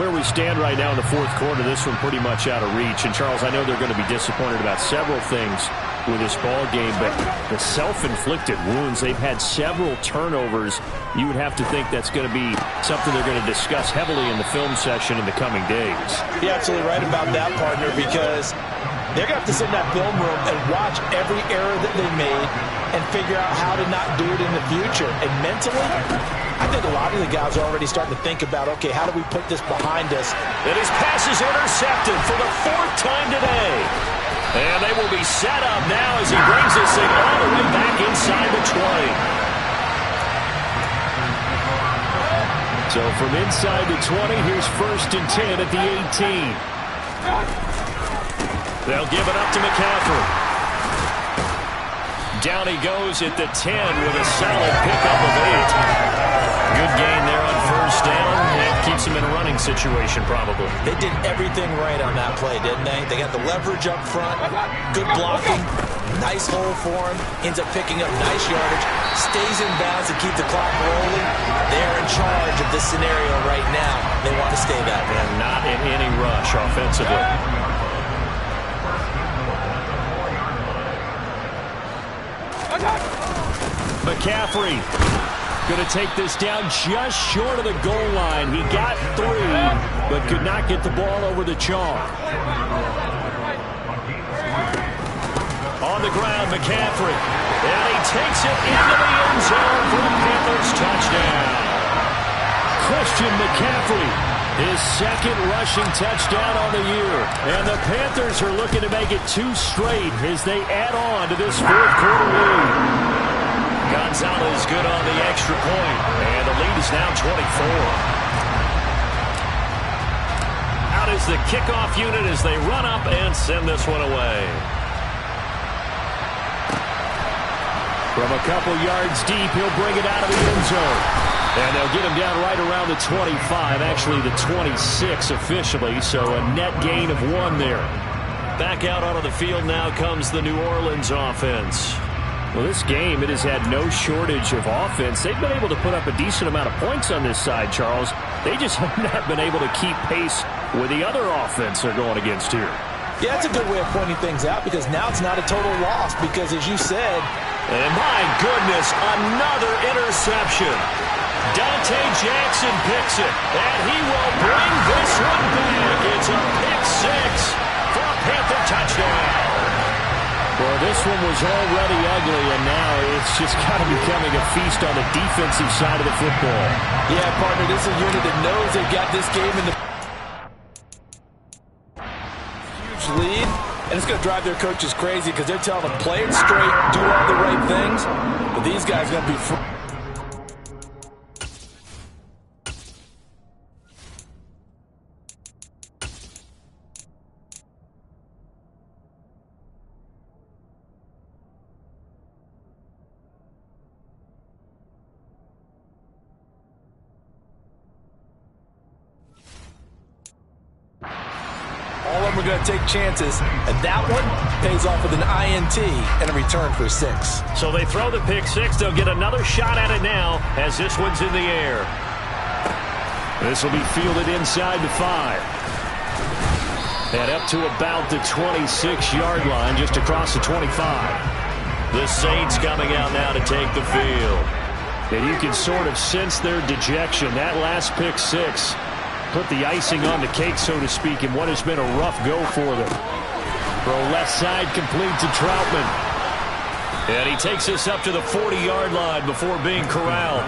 Where we stand right now in the fourth quarter, this one pretty much out of reach. And, Charles, I know they're going to be disappointed about several things with this ball game, but the self-inflicted wounds, they've had several turnovers. You would have to think that's going to be something they're going to discuss heavily in the film session in the coming days. You're absolutely right about that, partner, because they're going to have to sit in that film room and watch every error that they made and figure out how to not do it in the future. And mentally, I think a lot of the guys are already starting to think about, okay, how do we put this behind us? And his pass is intercepted for the fourth time today. And they will be set up now as he brings this thing all the way back inside the 20. So from inside the 20, here's 1st and 10 at the 18. They'll give it up to McCaffrey. Down he goes at the 10 with a solid pickup of 8. Good gain there on 1st down. It keeps him in a running situation probably. They did everything right on that play, didn't they? They got the leverage up front, good blocking, nice hole for him, ends up picking up nice yardage, stays in bounds to keep the clock rolling. They're in charge of this scenario right now. They want to stay that way. And not in any rush offensively. McCaffrey going to take this down just short of the goal line. He got 3, but could not get the ball over the chalk. On the ground, McCaffrey. And he takes it into the end zone for the Panthers touchdown. Christian McCaffrey, his 2nd rushing touchdown on the year. And the Panthers are looking to make it 2 straight as they add on to this fourth quarter lead. Gonzalez good on the extra point, and the lead is now 24. Out is the kickoff unit as they run up and send this one away. From a couple yards deep, he'll bring it out of the end zone. And they'll get him down right around the 25, actually the 26 officially, so a net gain of 1 there. Back out onto the field now comes the New Orleans offense. Well, this game, it has had no shortage of offense. They've been able to put up a decent amount of points on this side, Charles. They just have not been able to keep pace with the other offense they're going against here. Yeah, that's a good way of pointing things out because now it's not a total loss because, as you said... And my goodness, another interception. Dante Jackson picks it, and he will bring this one back. It's a pick 6 for a Panther touchdown. Well, this one was already ugly, and now it's just kind of becoming a feast on the defensive side of the football. Yeah, partner, this is a unit that knows they've got this game in the huge lead, and it's going to drive their coaches crazy because they're telling them, play it straight, do all the right things, but these guys are going to be free. We're going to take chances, and that one pays off with an INT and a return for 6. So they throw the pick 6. They'll get another shot at it now as this one's in the air. This will be fielded inside the 5. And up to about the 26-yard line, just across the 25. The Saints coming out now to take the field. And you can sort of sense their dejection. That last pick 6 put the icing on the cake, so to speak, in what has been a rough go for them. Throw left side complete to Troutman. And he takes us up to the 40-yard line before being corralled.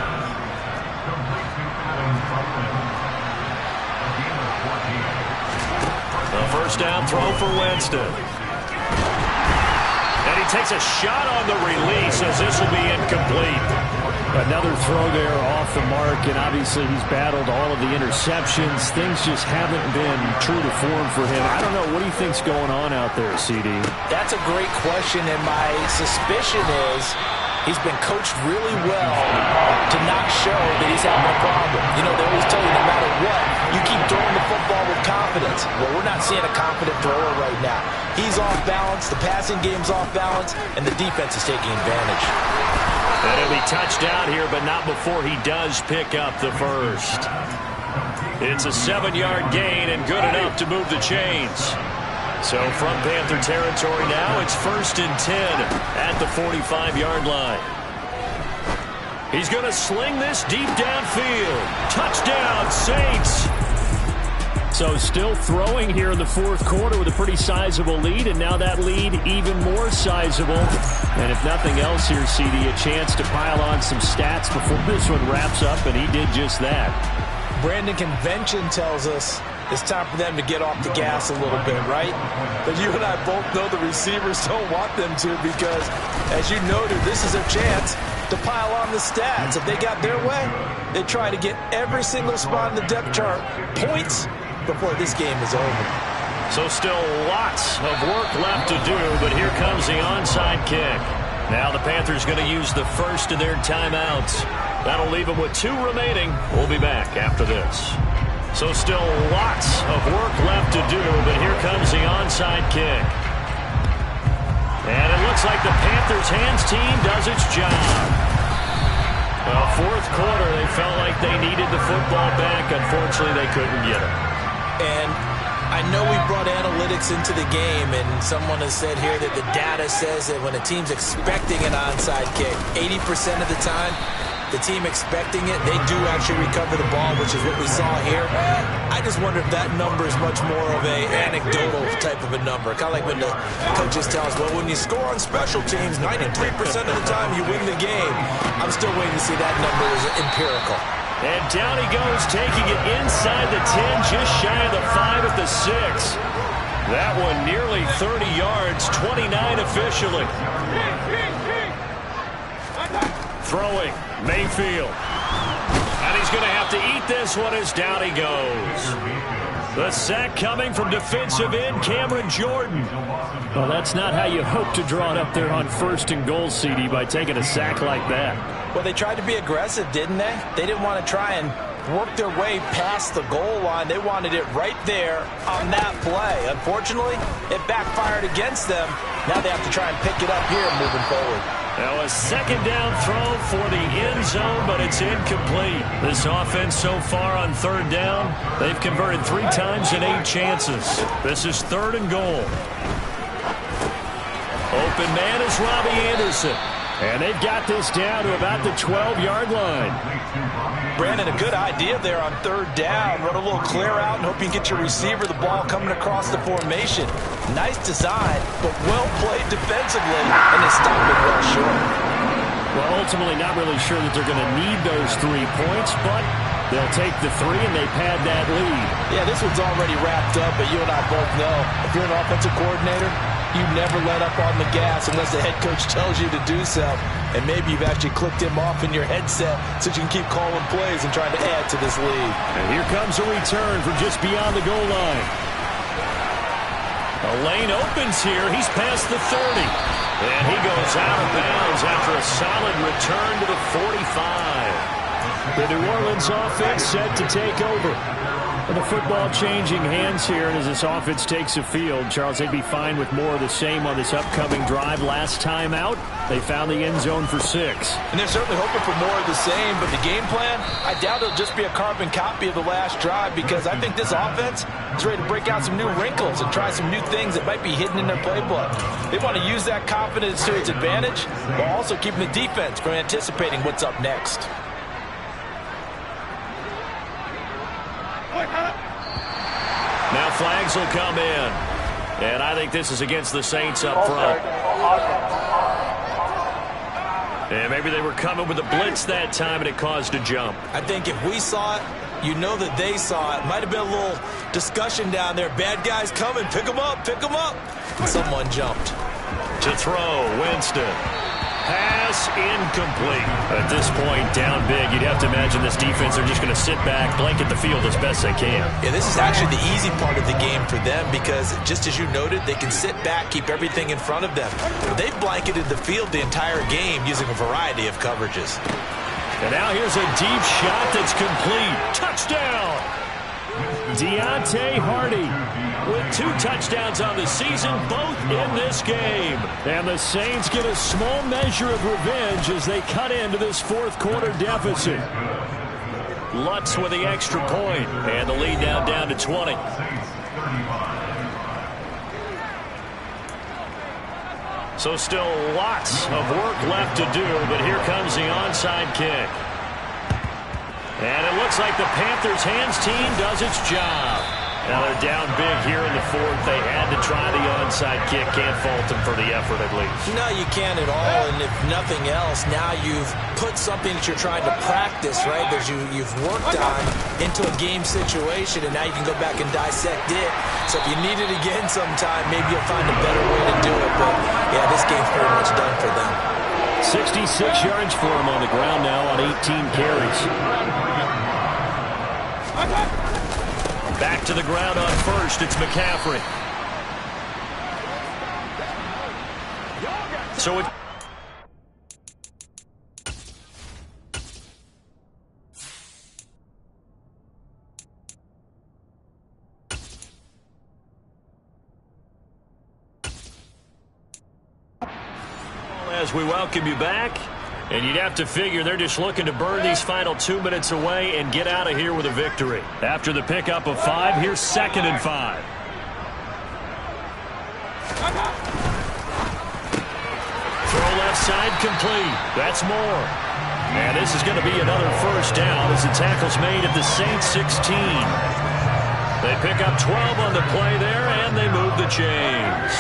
The first down throw for Winston. And he takes a shot on the release as this will be incomplete. Another throw there off the mark, and obviously he's battled all of the interceptions. Things just haven't been true to form for him. I don't know. What do you think's going on out there, CD? That's a great question, and my suspicion is he's been coached really well to not show that he's having a problem. You know, they always tell you no matter what, you keep throwing the football with confidence. Well, we're not seeing a confident thrower right now. He's off balance, the passing game's off balance, and the defense is taking advantage. And he'll be touched down here, but not before he does pick up the first. It's a 7-yard gain and good enough to move the chains. So from Panther territory now, it's 1st and 10 at the 45-yard line. He's going to sling this deep downfield. Touchdown, Saints! So still throwing here in the fourth quarter with a pretty sizable lead, and now that lead even more sizable. And if nothing else here, CD, a chance to pile on some stats before this one wraps up, and he did just that. Brandon, convention tells us it's time for them to get off the gas a little bit, right? But you and I both know the receivers don't want them to because, as you noted, this is their chance to pile on the stats. If they got their way, they try to get every single spot in the depth chart points before this game is over. So still lots of work left to do, but here comes the onside kick. Now the Panthers going to use the first of their timeouts. That'll leave them with 2 remaining. We'll be back after this. So still lots of work left to do, but here comes the onside kick. And it looks like the Panthers hands team does its job. Well, fourth quarter, they felt like they needed the football back. Unfortunately, they couldn't get it. And I know we brought analytics into the game, and someone has said here that the data says that when a team's expecting an onside kick, 80% of the time, the team expecting it, they do actually recover the ball, which is what we saw here. I just wonder if that number is much more of a anecdotal type of a number. Kind of like when the coaches tell us, well, when you score on special teams, 93% of the time you win the game. I'm still waiting to see that number is empirical. And down he goes, taking it inside the 10, just shy of the 5 at the 6. That one nearly 30 yards, 29 officially. Throwing, Mayfield. And he's going to have to eat this one as down he goes. The sack coming from defensive end Cameron Jordan. Well, that's not how you hope to draw it up there on 1st and goal, CD, by taking a sack like that. Well, they tried to be aggressive, didn't they? They didn't want to try and work their way past the goal line. They wanted it right there on that play. Unfortunately, it backfired against them. Now they have to try and pick it up here moving forward. Now a 2nd down throw for the end zone, but it's incomplete. This offense so far on 3rd down, they've converted 3 times in 8 chances. This is 3rd and goal. Open man is Robbie Anderson. And they've got this down to about the 12-yard line. Brandon, a good idea there on 3rd down. Run a little clear out and hope you can get your receiver the ball coming across the formation. Nice design, but well played defensively, and they stopped it well short. Well, ultimately not really sure that they're going to need those 3 points, but they'll take the 3 and they pad that lead. Yeah, this one's already wrapped up, but you and I both know if you're an offensive coordinator, you never let up on the gas unless the head coach tells you to do so. And maybe you've actually clicked him off in your headset so you can keep calling plays and trying to add to this lead. And here comes a return from just beyond the goal line. A lane opens here. He's past the 30. And he goes out of bounds after a solid return to the 45. The New Orleans offense set to take over. And the football changing hands here, and as this offense takes the field, Charles, they'd be fine with more of the same on this upcoming drive. Last time out, they found the end zone for 6. And they're certainly hoping for more of the same, but the game plan, I doubt it'll just be a carbon copy of the last drive because I think this offense is ready to break out some new wrinkles and try some new things that might be hidden in their playbook. They want to use that confidence to its advantage while also keeping the defense from anticipating what's up next. Now flags will come in. And I think this is against the Saints up front. And maybe they were coming with a blitz that time and it caused a jump. I think if we saw it, you know that they saw it. Might have been a little discussion down there. Bad guys coming. Pick them up. Pick them up. And someone jumped. To throw, Winston. Pass incomplete. At this point, down big, you'd have to imagine this defense, they're just going to sit back, blanket the field as best they can. Yeah, this is actually the easy part of the game for them because, just as you noted, they can sit back, keep everything in front of them. They've blanketed the field the entire game using a variety of coverages. And now here's a deep shot that's complete. Touchdown! Deontay Hardy with 2 touchdowns on the season, both in this game. And the Saints get a small measure of revenge as they cut into this fourth quarter deficit. Lutz with the extra point, and the lead now down to 20. So still lots of work left to do, but here comes the onside kick. And it looks like the Panthers hands team does its job. Now they're down big here in the fourth. They had to try the onside kick. Can't fault them for the effort at least. No, you can't at all. And if nothing else, now you've put something that you're trying to practice, right, that you've worked on into a game situation, and now you can go back and dissect it. So if you need it again sometime, maybe you'll find a better way to do it. But, yeah, this game's pretty much done for them. 66 yards for him on the ground now on 18 carries. Back to the ground on first. It's McCaffrey. So it... As we welcome you back, and you'd have to figure they're just looking to burn these final 2 minutes away and get out of here with a victory. After the pickup of 5, here's 2nd and 5. Throw left side complete. That's more. And this is going to be another first down as the tackle's made at the Saints 16. They pick up 12 on the play there, and they move the chains.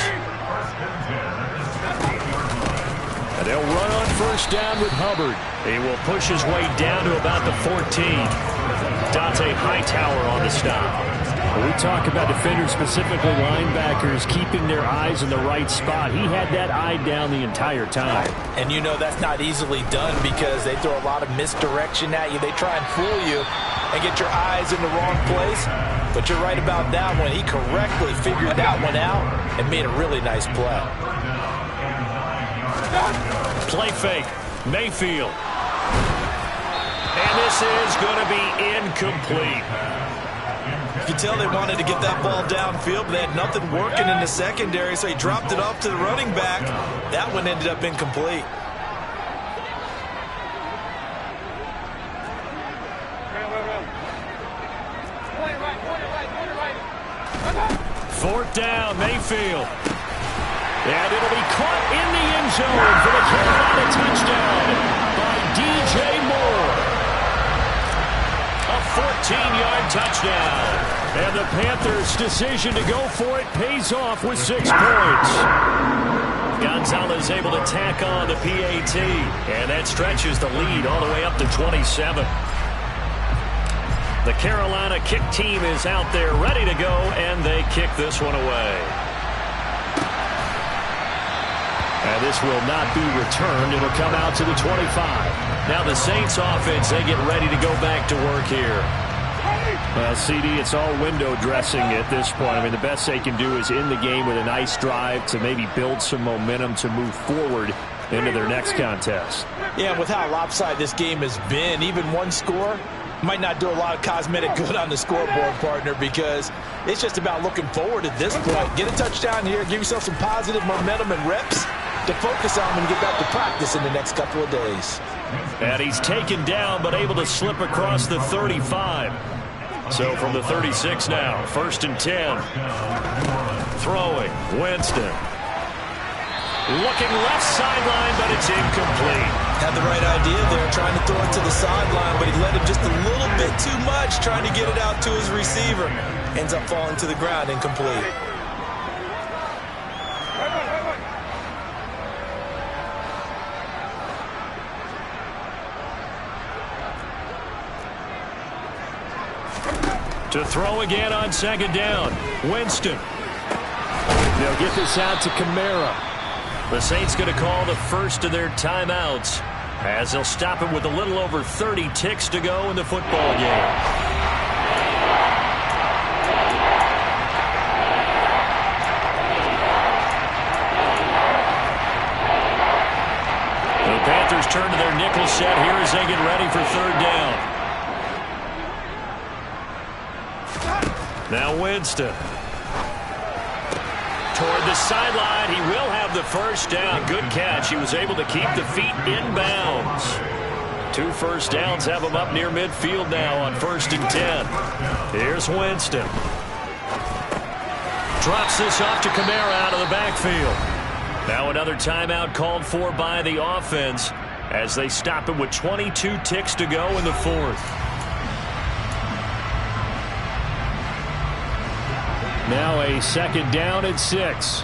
And they'll run on first down with Hubbard. He will push his way down to about the 14. Dante Hightower on the stop. When we talk about defenders, specifically linebackers, keeping their eyes in the right spot. He had that eye down the entire time. And you know that's not easily done because they throw a lot of misdirection at you. They try and fool you and get your eyes in the wrong place. But you're right about that one. He correctly figured that one out and made a really nice play. Play fake. Mayfield. And this is going to be incomplete. You can tell they wanted to get that ball downfield, but they had nothing working in the secondary, so he dropped it off to the running back. That one ended up incomplete. Fourth down, Mayfield. And it'll be caught in the end zone for the Carolina touchdown by DJ Moore. A 14-yard touchdown. And the Panthers' decision to go for it pays off with 6 points. Gonzalez able to tack on the PAT. And that stretches the lead all the way up to 27. The Carolina kick team is out there ready to go, and they kick this one away. And this will not be returned. It'll come out to the 25. Now the Saints offense, they get ready to go back to work here. Well, CD, it's all window dressing at this point. I mean, the best they can do is end the game with a nice drive to maybe build some momentum to move forward into their next contest. Yeah, with how lopsided this game has been, even one score might not do a lot of cosmetic good on the scoreboard, partner, because it's just about looking forward at this point. Get a touchdown here, give yourself some positive momentum and reps to focus on when you get back to practice in the next couple of days. And he's taken down, but able to slip across the 35. So from the 36 now, 1st and 10. Throwing, Winston. Looking left sideline, but it's incomplete. Had the right idea there, trying to throw it to the sideline, but he let him just a little bit too much, trying to get it out to his receiver. Ends up falling to the ground, incomplete. To throw again on 2nd down. Winston. They'll get this out to Kamara. The Saints going to call the first of their timeouts as they'll stop it with a little over 30 ticks to go in the football game. The Panthers turn to their nickel set here as they get ready for 3rd down. Now Winston. Toward the sideline, he will have the first down. Good catch. He was able to keep the feet in bounds. 2 first downs have him up near midfield now on 1st and 10. Here's Winston. Drops this off to Kamara out of the backfield. Now another timeout called for by the offense as they stop it with 22 ticks to go in the 4th. Now a 2nd down and 6.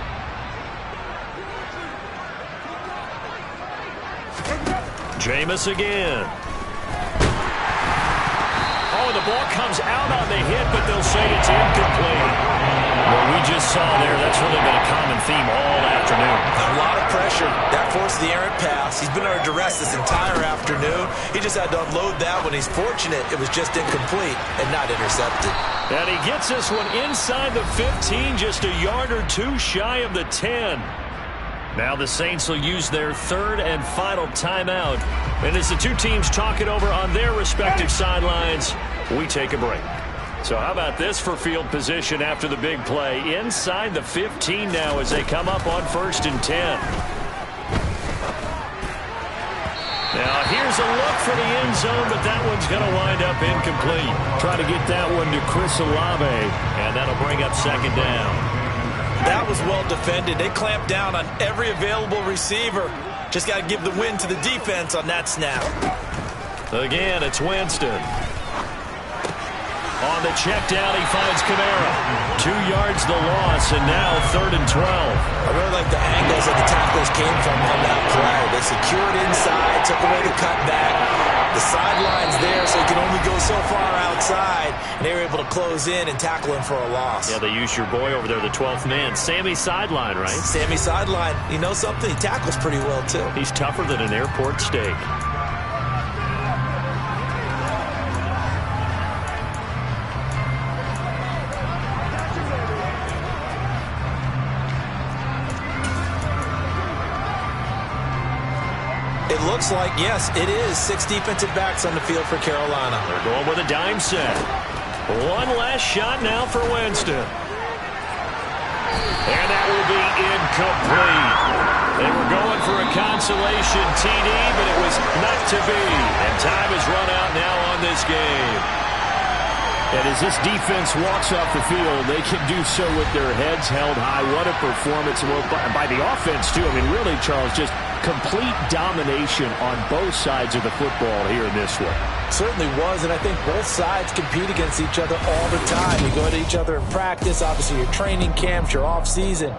Jameis again. Oh, the ball comes out on the hit, but they'll say it's incomplete. What we just saw there, that's really been a common theme all afternoon. A lot of pressure. That forced the errant pass. He's been under duress this entire afternoon. He just had to unload that one. He's fortunate it was just incomplete and not intercepted. And he gets this one inside the 15, just a yard or 2 shy of the 10. Now the Saints will use their 3rd and final timeout. And as the two teams talk it over on their respective sidelines, we take a break. So how about this for field position after the big play? Inside the 15 now as they come up on 1st and 10. Now here's a look for the end zone, but that one's going to wind up incomplete. Try to get that one to Chris Olave, and that'll bring up 2nd down. That was well defended. They clamped down on every available receiver. Just got to give the win to the defense on that snap. Again, it's Winston. On the check down, he finds Kamara. 2 yards the loss, and now 3rd and 12. I really like the angles that the tacklers came from on that play. They secured inside, took away the cutback. The sideline's there, so he can only go so far outside. And they were able to close in and tackle him for a loss. Yeah, they used your boy over there, the 12th man. Sammy Sideline, right? Sammy Sideline. You know something? He tackles pretty well, too. He's tougher than an airport steak. It looks like, yes, it is 6 defensive backs on the field for Carolina. They're going with a dime set. One last shot now for Winston. And that will be incomplete. They were going for a consolation TD, but it was not to be. And time has run out now on this game. And as this defense walks off the field, they can do so with their heads held high. What a performance by the offense, too. I mean, really, Charles, just complete domination on both sides of the football here in this one. Certainly was, and I think both sides compete against each other all the time. You go to each other in practice, obviously your training camps, your off season.